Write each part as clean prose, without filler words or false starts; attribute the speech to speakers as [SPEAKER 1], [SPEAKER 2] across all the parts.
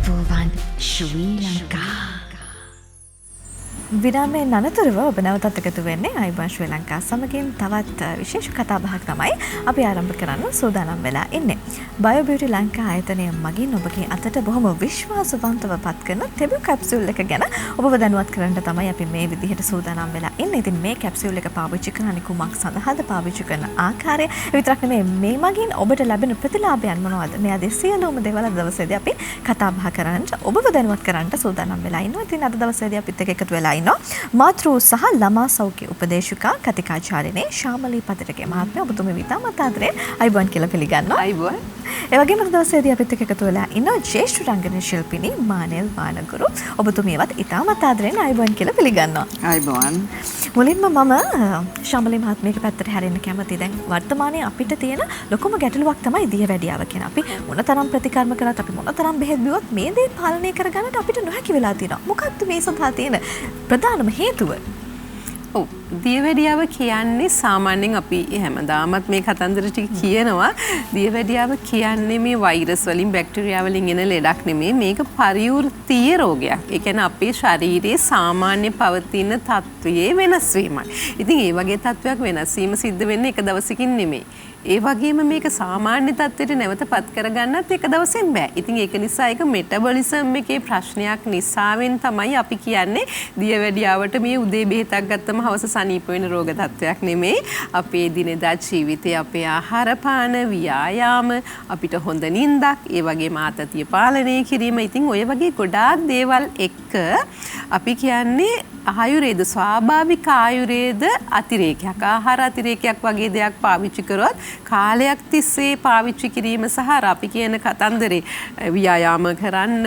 [SPEAKER 1] අපූවන් ශ්‍රී ලංකා
[SPEAKER 2] විරාමයෙන් අනතුරුව ඔබ නැවතත් එකතු වෙන්නේ අයිබන් ශ්‍රී ලංකා සමගින් තවත් විශේෂ කතා බහක් තමයි අපි ආරම්භ කරන්න සූදානම් වෙලා ඉන්නේ. බයෝ බියුටි ලංකා ආයතනය මගින් ඔබගේ අතට බොහොම විශ්වාසවන්තව පත් කරන තෙබු කැප්සියුල් එක ගැන ඔබව දැනුවත් කරන්න තමයි අපි මේ විදිහට සූදානම් වෙලා ඉන්නේ. ඉතින් මේ කැප්සියුල් එක පාවිච්චි කරන්නේ කුමක් සඳහාද, පාවිච්චි කරන ආකාරය විතරක් නෙමෙයි මේ මගින් ඔබට ලැබෙන ප්‍රතිලාභයන් මොනවද? මේ ආදී සියලුම දේවල් අද දවසේදී අපි කතා බහ කරන්න ඔබව දැනුවත් කරන්න සූදානම් වෙලා ඉන්නවා. ඉතින් අද දවසේදී අපිත් එක්ක එකතු වෙලා මාතෘ සහ ළමා සෞඛ්‍ය උපදේශිකා කතිකාචාර්යනේ ශාමලී පදිරගේ මහත්මිය ඔබතුමී විතාමත් ආදරයෙන් අයිබෝන් කියලා පිළිගන්නවා.
[SPEAKER 1] අයිබෝන්.
[SPEAKER 2] ඒ වගේම අද දවසේදී අපිත් එක්ක එකතු වෙලා ඉන්න ජ්‍යෙෂ්ඨ රංගන ශිල්පිනී මානෙල් වානගුරු ඔබතුමීවත් ඉතාමත් ආදරයෙන් අයිබෝන් කියලා පිළිගන්නවා.
[SPEAKER 1] අයිබෝන්.
[SPEAKER 2] මුලින්ම මම ශාමලී මහත්මියගේ පැත්තට හැරෙන්න කැමතියි. දැන් වර්තමානයේ අපිට තියෙන ලොකුම ගැටලුවක් තමයි දියවැඩියාව කියන. අපි මොනතරම් ප්‍රතිකර්ම කරත් අපි මොනතරම් බෙහෙත් බිව්වත් මේ දේ පාලනය කරගන්නට අපිට නොහැකි වෙලා තියෙනවා. මොකක්ද මේ සඳහා තියෙන ප්‍රධානම හේතුව?
[SPEAKER 3] ඔව්, දියවැඩියාව කියන්නේ සාමාන්‍යයෙන් අපි හැමදාමත් මේ කතන්දර ටික කියනවා. දියවැඩියාව කියන්නේ මේ වෛරස් වලින් බැක්ටීරියා වලින් එන ලෙඩක් නෙමෙයි. මේක පරිවෘත්තීය රෝගයක්. ඒ කියන්නේ අපේ ශරීරයේ සාමාන්‍ය පවතින තත්වයේ වෙනස් වීමක්. ඉතින් ඒ වගේ තත්වයක් වෙනස් වීම සිද්ධ වෙන්නේ එක දවසකින් නෙමෙයි. ඒ වගේම මේක සාමාන්‍ය තත්ත්වයට නැවතපත් කරගන්නත් එක දවසෙන් බෑ. ඉතින් ඒක නිසා ඒක මෙටබොලිසම් එකේ ප්‍රශ්නයක් නිසාවෙන් තමයි අපි කියන්නේ දියවැඩියාවට මේ උදේ බෙහෙතක් ගත්තම හවස සනීප වෙන රෝග තත්ත්වයක් නෙමෙයි. අපේ දිනදා ජීවිතයේ අපේ ආහාර පාන, ව්‍යායාම, අපිට හොඳ නිින්දක්, ඒ වගේම ආතතිය පාලනය කිරීම. ඉතින් ඔය වගේ ගොඩාක් දේවල් එක්ක අපි කියන්නේ ආයුර්වේද ස්වාභාවික ආයුර්වේද අතිරේකයක්, ආහාර අතිරේකයක් වගේ දෙයක් පාවිච්චි කරොත් කාලයක් තිස්සේ පාවිච්චි කිරීම සහ අපි කියන කතන්දරේ ව්‍යායාම කරන්න,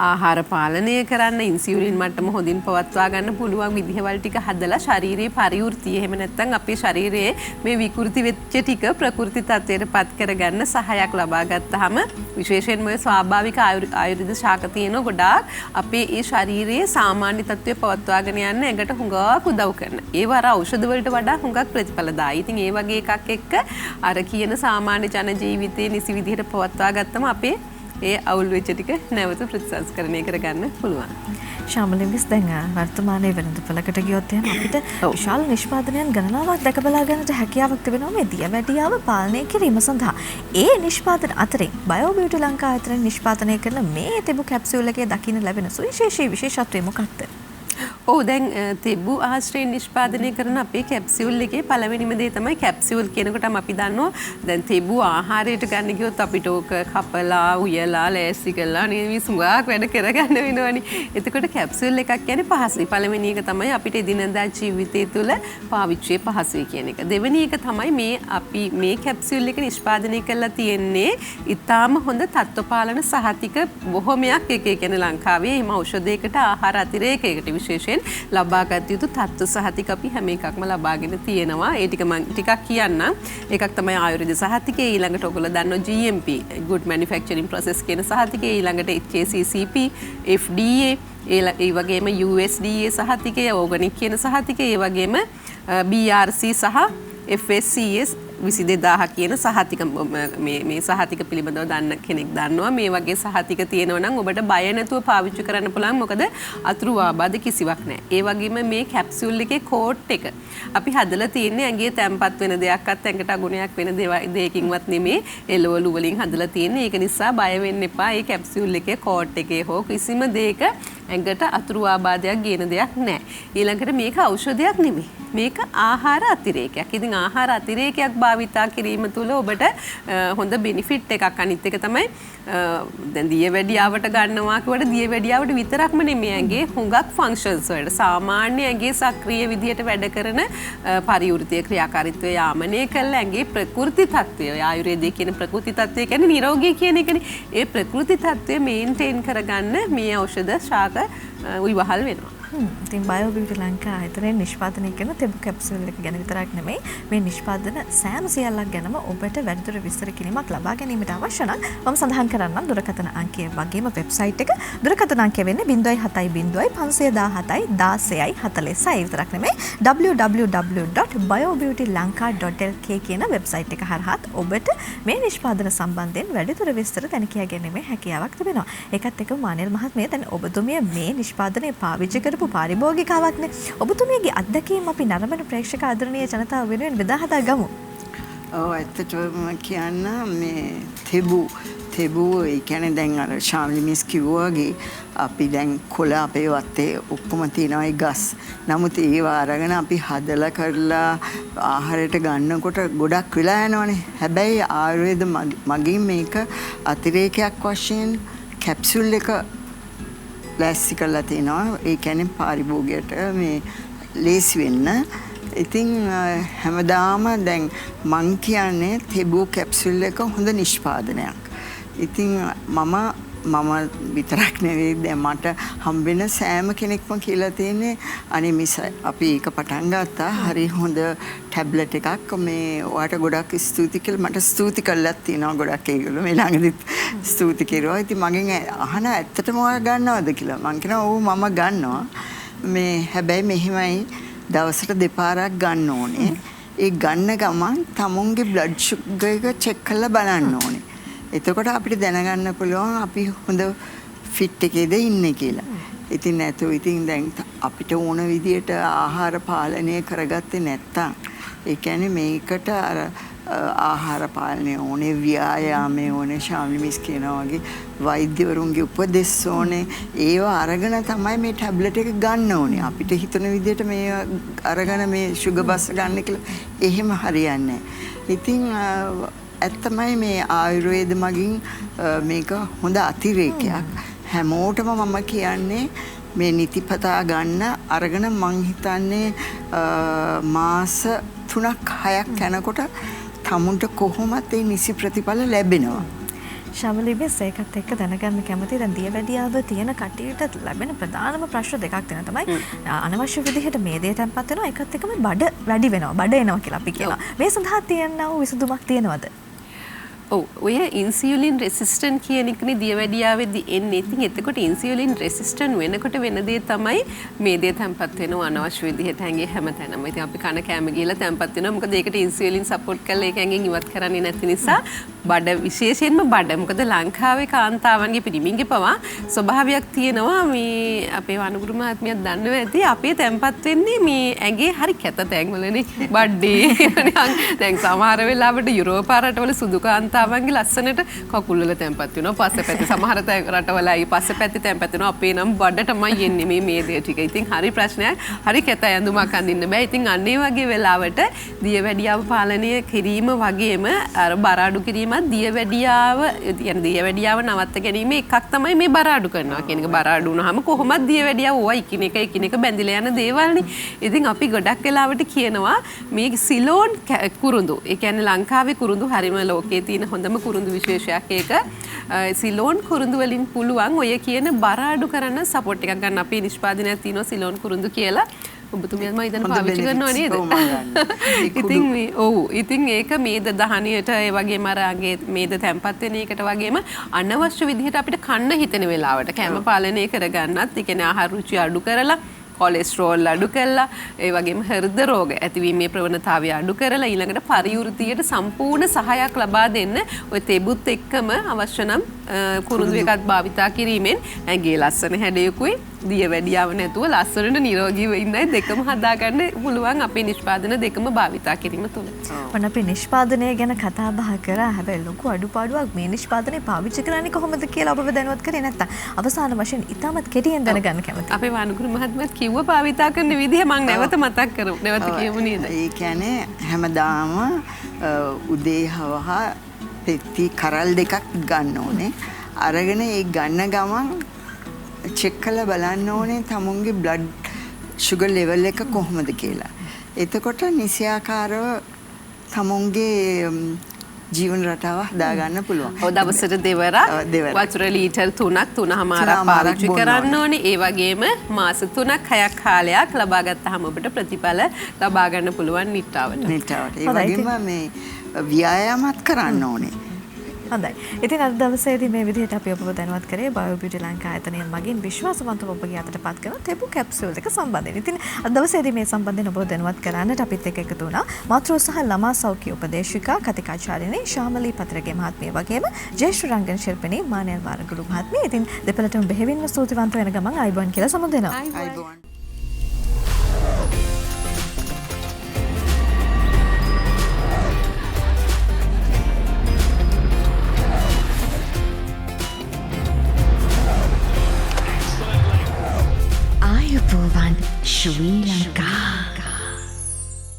[SPEAKER 3] ආහාර පාලනය කරන්න, ඉන්සියුලින් මට්ටම හොඳින් පවත්වා ගන්න පුළුවන් විදිහවල් ටික හදලා ශාරීරික පරිවෘත්තිය, එහෙම නැත්නම් අපේ ශරීරයේ මේ විකෘති වෙච්ච ටික ප්‍රකෘති තත්ත්වයට පත් කරගන්න සහායක් ලබා ගත්තාම විශේෂයෙන්ම ඔය ස්වාභාවික ආයුර්වේද ශාක තියෙන ගොඩාක් අපේ ඒ ශරීරයේ සාමාන්‍ය තත්ත්වය පවත්වාගෙන යන්න එකට හුඟක් උදව් කරන. ඒව අර ඖෂධ වලට වඩා හුඟක් ප්‍රතිඵලදායී. ඉතින් ඒ වගේ එකක් එක්ක අර කියන සාමාන්‍ය ජන ජීවිතයේ නිසි විදිහට පවත්වා ගත්තම අපේ ඒ අවුල් වෙච්ච ටික නැවත ප්‍රතිසංස්කරණය කරගන්න පුළුවන්.
[SPEAKER 2] ශාමලී මිස්, දැන් වර්තමානයේ වෙළඳපොළකට ගියොත් එහෙනම් අපිට විශාල නිෂ්පාදනයන් ගණනාවක් දැක බලා ගන්නට හැකියාවක් තිබෙනවා මේ දියවැඩියාව පාලනය කිරීම සඳහා. ඒ නිෂ්පාදන අතරින් බයෝ බියුටි ලංකා ආයතනය නිෂ්පාදනය කරන මේ තෙබු කැප්සියුල් එකේ දකින්න ලැබෙන සුවිශේෂී විශේෂත්වය මොකක්ද?
[SPEAKER 3] ඔව්, දැන් තෙබු ආශ්‍රයෙන් නිෂ්පාදනය කරන අපේ කැප්සියුල් එකේ පළවෙනිම දේ තමයි කැප්සියුල් කියනකොටම අපි දන්නවා දැන් තෙබු ආහාරයට ගන්න ගියොත් අපිට ඕක කපලා උයලා ලෑස්ති කරලා නේ සුඟාක් වැඩ කරගන්න වෙනවනේ. එතකොට කැප්සියුල් එකක් කියන්නේ පහසුයි. පළවෙනි එක තමයි අපිට එදිනදා ජීවිතය තුළ පාවිච්චියේ පහසුයි කියන එක. දෙවෙනි එක තමයි මේ අපි මේ කැප්සියුල් එක නිෂ්පාදනය කරලා තියෙන්නේ ඉතාම හොඳ තත්ත්වපාලන සහතික බොහොමයක් එක කියන්නේ ලංකාවේ මේ ඖෂධයකට ආහාර අතිරේකයකට විශේෂයෙන් ලබාගත යුතු තත්ත්ව සහතික අපි හැම එකක්ම ලබාගෙන තියෙනවා. ඒ ටික මම ටිකක් කියන්නම්. එකක් තමයි ආයුර්වේද සහතිකය, ඊළඟට ඔයගොල්ලෝ දන්නවා GMP good manufacturing process කියන සහතිකය, ඊළඟට HACCP, FDA, ඒ වගේම USDA සහතිකය, ඕගනික් කියන සහතිකය, ඒ වගේම BRC සහ FSCS 22000 කියන සහතික මේ සහතික පිළිබඳව දන්න කෙනෙක් දන්නවා. මේ වගේ සහතික තියෙනවා නම් ඔබට බය නැතුව පාවිච්චි කරන්න පුළුවන්. මොකද අතුරු ආබාධ කිසිවක් නැහැ. ඒ වගේම මේ කැප්සියුල් එකේ කෝට් එක අපි හදලා තියෙන්නේ ඇඟේ තැම්පත් වෙන දෙයක්වත් ඇඟට අගුණයක් වෙන දෙයකින්වත් නෙමෙයි. එළවලු වලින් හදලා තියෙන්නේ. ඒක නිසා බය වෙන්න එපා. මේ කැප්සියුල් එකේ කෝට් එකේ හෝ කිසිම දෙයක ඇඟට අතුරු ආබාධයක් ගේන දෙයක් නැහැ. ඊළඟට මේක ඖෂධයක් නෙමෙයි. මේක ආහාර අතිරේකයක්. ඉතින් ආහාර අතිරේකයක් භාවිතා කිරීම තුළ ඔබට හොඳ බෙනිෆිට් එකක්. අනිත් එක තමයි දැන් දියවැඩියාවට ගන්නවා කියවට දියවැඩියාවට විතරක්ම නෙමෙයි ඇඟේ හුඟක් ෆන්ක්ෂන්ස් වලට සාමාන්‍ය ඇඟේ සක්‍රීය විදිහට වැඩ කරන පරිවෘත්තීය ක්‍රියාකාරීත්වය යාමනය කරලා ඇඟේ ප්‍රකෘති තත්ත්වය, ආයුර්වේදයේ කියන ප්‍රකෘති තත්ත්වය කියන්නේ නිරෝගී කියන එකනේ. ඒ ප්‍රකෘති තත්ත්වය මේන්ටේන් කරගන්න මේ ඖෂධ ශාක උයිවහල් වෙනවා.
[SPEAKER 2] ඉතින් බයෝ බියුටි ලංකා ආයතනයේ නිෂ්පාදනය කරන තෙබු කැප්සියුල් එක ගැන විතරක් නෙමෙයි මේ නිෂ්පාදන සෑම සියල්ලක් ගැනම ඔබට වැඩිදුර විස්තර කිරීමක් ලබා ගැනීමට අවශ්‍ය නම් මම සඳහන් කරන්නම් දුරකථන අංකය වගේම වෙබ්සයිට් එක. දුරකථන අංකය වෙන්නේ 070 517 16 විතරක් නෙමෙයි www.biobeautylanka.lk කියන වෙබ්සයිට් එක හරහා ඔබට මේ නිෂ්පාදන සම්බන්ධයෙන් වැඩිදුර විස්තර දැන කියා ගැනීමේ හැකියාවක් තිබෙනවා. ඒකත් එක්කම මානෙල් මහත්මිය දැන් ඔබතුමිය මේ නිෂ්පාදනය පාවිච්චි කරපු පාරිභෝගිකාවක්නේ. ඔබතුමියගේ අත්දැකීම් අපි නරඹන ප්‍රේක්ෂක ආදරණීය ජනතාව වෙනුවෙන් බෙදා හදා ගමු.
[SPEAKER 4] ඔව් ඇත්තටම කියන්න මේ තෙබු ඒ කියන්නේ දැන් අර ශාම්ලි මිස් කිව්වා වගේ අපි දැන් කොළ අපේ වත්තේ ඔක්කොම තියෙනවා ඒ ගස්. නමුත් ඒවා අරගෙන අපි හදලා කරලා ආහාරයට ගන්නකොට ගොඩක් වෙලා යනවනේ. හැබැයි ආයුර්වේද මගින් මේක අතිරේකයක් වශයෙන් කැප්සියුල් එක ලෑස්ති කරලා තිනවා. ඒ කියන්නේ පාරිභෝගයට මේ ලේසි වෙන්න. ඉතින් හැමදාම දැන් මං කියන්නේ තෙබු කැප්සියුල් එක හොඳ නිෂ්පාදනයක්. ඉතින් මම විතරක් නෙවෙයි දැන් මට හම්බෙන සෑම කෙනෙක්ම කියලා තියෙන්නේ අනේ මිස් අපි ඒක පටන් ගත්තා හරි හොඳ ටැබ්ලට් එකක් මේ ඔයාට ගොඩක් ස්තුති කියලා මට ස්තුති කළා තියෙනවා ගොඩක් ඒගොල්ලෝ මේ ළඟදිත් ස්තුති කෙරුවා. ඉතින් මගෙන් අහන ඇත්තටම ඔයා ගන්නවද කියලා. මං කියනවා ඔව් මම ගන්නවා. මේ හැබැයි මෙහිමයි දවසට දෙපාරක් ගන්න ඕනේ. ඒ ගන්න ගමන් තමුන්ගේ බ්ලඩ් ෂුගර් එක චෙක් කරලා බලන්න ඕනේ. එතකොට අපිට දැනගන්න පුළුවන් අපි හොඳ ෆිට් එකේද ඉන්නේ කියලා. ඉතින් නැතු ඉතින් දැන් අපිට ඕන විදියට ආහාර පාලනය කරගත්තේ නැත්තම් ඒ කියන්නේ මේකට අර ආහාර පාලනය ඕනේ ව්‍යායාමය ඕනේ ශාම්ලි මිස් කියනවා වගේ වෛද්‍යවරුන්ගේ උපදෙස් ඕනේ ඒවා අරගෙන තමයි මේ ටැබ්ලට් එක ගන්න ඕනේ. අපිට හිතන විදියට මේ අරගෙන මේ ෂුගර් බස් ගන්න කියලා එහෙම හරියන්නේ නැහැ. ඉතින් ඇත්තමයි මේ ආයුර්වේද මගින් මේක හොඳ අතිරේකයක්. හැමෝටම මම කියන්නේ මේ නිතිපතා ගන්න අරගෙන මං හිතන්නේ මාස 3-6ක් යනකොට තමුන්ට කොහොමත් ඒ නිසි ප්‍රතිඵල ලැබෙනවා.
[SPEAKER 2] ශමලිබස් ඒකත් එක්ක දැනගන්න කැමතියි දැන් දියවැඩියාව තියෙන කටියට ලැබෙන ප්‍රධානම ප්‍රශ්න දෙකක් තියෙනවා තමයි අනවශ්‍ය විදිහට මේදේ තැම්පත් වෙනවා ඒකත් එක්කම බඩ වැඩි වෙනවා බඩ එනවා කියලා අපි කියනවා. මේ සඳහා තියෙනා වූ විසඳුමක් තියෙනවද?
[SPEAKER 3] ඔව් ඔය ඉන්සියුලින් රෙසිස්ටන්ට් කියන එකනේ දියවැඩියාවේදී එන්නේ. ඉතින් එතකොට ඉන්සියුලින් රෙසිස්ටන්ට් වෙනකොට වෙන දේ තමයි මේ දේ තැම්පත් වෙනවා අනවශ්‍ය විදිහට ඇඟේ හැමතැනම. ඉතින් අපි කන කෑම ගිහලා තැම්පත් වෙනවා. මොකද ඒකට ඉන්සියුලින් සපෝට් කරලා ඒක ඇඟෙන් ඉවත් කරන්නේ නැති නිසා බඩ විශේෂයෙන්ම බඩ. මොකද ලංකාවේ කාන්තාවන්ගේ පිරිමින්ගේ පවා ස්වභාවයක් තියෙනවා මේ අපේ වනුගුරු මහත්මියක් දන්නව ඇති අපේ තැම්පත් වෙන්නේ මේ ඇඟේ හරි කැත තැන්වලනේ බඩේ. දැන් සමහර වෙලාවට යුරෝපා රටවල සුදු කාන්තා තාවන්ගේ ලස්සනට කකුල් වල තැම්පත් වෙනවා පස්සපැත්තේ සමහර රටවලයි පස්සපැත්තේ තැම්පත් වෙනවා අපේ නම් බඩටමයි එන්නේ මේ දේ ටික. ඉතින් හරි ප්‍රශ්නයක්. හරි කැත ඇඳුමක් අඳින්න බෑ. ඉතින් අන්න ඒ වගේ වෙලාවට දියවැඩියාව පාලනය කිරීම වගේම අර බර අඩු කිරීමත් දියවැඩියාව නවත්ත ගැනීම එකක් තමයි මේ බර අඩු කරනවා කියන එක. බර අඩු වුණාම කොහොමද දියවැඩියාව ඕවා එකිනෙක බැඳිලා යන දේවල්නේ. ඉතින් අපි ගොඩක් වෙලාවට කියනවා මේ සිලෝන් කුරුඳු. ඒ කියන්නේ ලංකාවේ කුරුඳු හරිම ලෝකයේ තියෙන හොඳම කුරුඳු විශේෂයක් ඒක. සිලෝන් කුරුඳු වලින් පුළුවන් ඔය කියන බර අඩු කරන්න සපෝට් එකක් ගන්න. අපේ නිෂ්පාදනයක් තියෙනවා සිලෝන් කුරුඳු කියලා. ඔබතුමියත් මම ඉතින් පාවිච්චි කරනවා නේද? ඉතින් ඒක මේද දහනියට ඒ වගේම අර අගේ මේද තැම්පත් වෙන එකට වගේම අනවශ්‍ය විදිහට අපිට කන්න හිතෙන වෙලාවට කැම පාලනය කරගන්නත් ඒ කියන්නේ ආහාර රුචි අඩු කරලා කොලෙස්ටරෝල් අඩු කරලා ඒ වගේම හෘද රෝග ඇතිවීමේ ප්‍රවණතාවය අඩු කරලා ඊළඟට පරිවෘතියට සම්පූර්ණ සහායක් ලබා දෙන්න ඔය තෙබුත් එක්කම අවශ්‍ය නම් කුරුඳු එකක් භාවිතා කිරීමෙන් ඇඟේ ලස්සන හැඩයකුයි දියවැඩියාව නැතුව ලස්සනට නිරෝගීව ඉන්නයි දෙකම හදාගන්න පුළුවන් අපේ නිෂ්පාදන දෙකම භාවිතා කිරීම තුළ.
[SPEAKER 2] ඔන්න අපි නිෂ්පාදනය ගැන කතා බහ කරා. හැබැයි ලොකු අඩුපාඩුවක් මේ නිෂ්පාදනය පාවිච්චි කරන්නේ කොහොමද කියලා ඔබව දැනුවත් කරේ නැත්තම් අවසාන වශයෙන් ඉතාමත් කෙටියෙන් දැනගන්න කැමතියි.
[SPEAKER 3] අපේ වනුගුරු මහත්මයාත් කිව්ව භාවිතා කරන විදිහ මම නැවත මතක් කරමු. නැවත කියමු නේද?
[SPEAKER 4] ඒ කියන්නේ හැමදාම උදේ හවහ පෙත්ති කරල් දෙකක් ගන්න ඕනේ. අරගෙන ඒ ගන්න ගමන් චෙක් කරලා බලන්න ඕනේ තමුන්ගේ බ්ලඩ් ෂුගර් ලෙවල් එක කොහොමද කියලා. එතකොට නිසියාකාරව තමුන්ගේ ජීවන රටාව හදාගන්න පුළුවන්.
[SPEAKER 3] ඔව් දවසට දෙවරක්
[SPEAKER 4] දෙවරක්.
[SPEAKER 3] වතුර ලීටර් 3-3.5ක් පාවිච්චි කරන්න ඕනේ. ඒ වගේම මාස 3-6ක් කාලයක් ලබා ගත්තාම ඔබට ප්‍රතිඵල ලබා ගන්න පුළුවන් නිට්ටාවට.
[SPEAKER 4] නිට්ටාවට. ඒ වගේම මේ ව්‍යායාමත් කරන්න ඕනේ.
[SPEAKER 2] හොඳයි. ඉතින් අද දවසේදී මේ විදිහට අපි ඔබව දැනුවත් කරේ බයෝ බියුටි ලංකා ආයතනය මගින් විශ්වාසවන්තව ඔබගේ අතට පත් කරන තෙබු කැප්සියුල් එක සම්බන්ධයෙන්. ඉතින් අද දවසේදී මේ සම්බන්ධයෙන් ඔබව දැනුවත් කරන්නට අපිත් එක්ක එකතු වුණා මාතෘ සහ ළමා සෞඛ්‍ය උපදේශිකා කතිකාචාර්යනි ශාමලී පත්‍රගේ මහත්මිය වගේම ජ්‍යෙෂ්ඨ රංගන ශිල්පිනී මානල් වාරගුරු මහත්මිය. ඉතින් දෙපළටම බෙහෙවින්ම ස්තුතිවන්ත වෙන ගමන් ආයිබෝන් කියලා සමුද දෙනවා.
[SPEAKER 4] අයිබෝන්.
[SPEAKER 1] ආයුබෝවන් ශ්‍රී ලංකා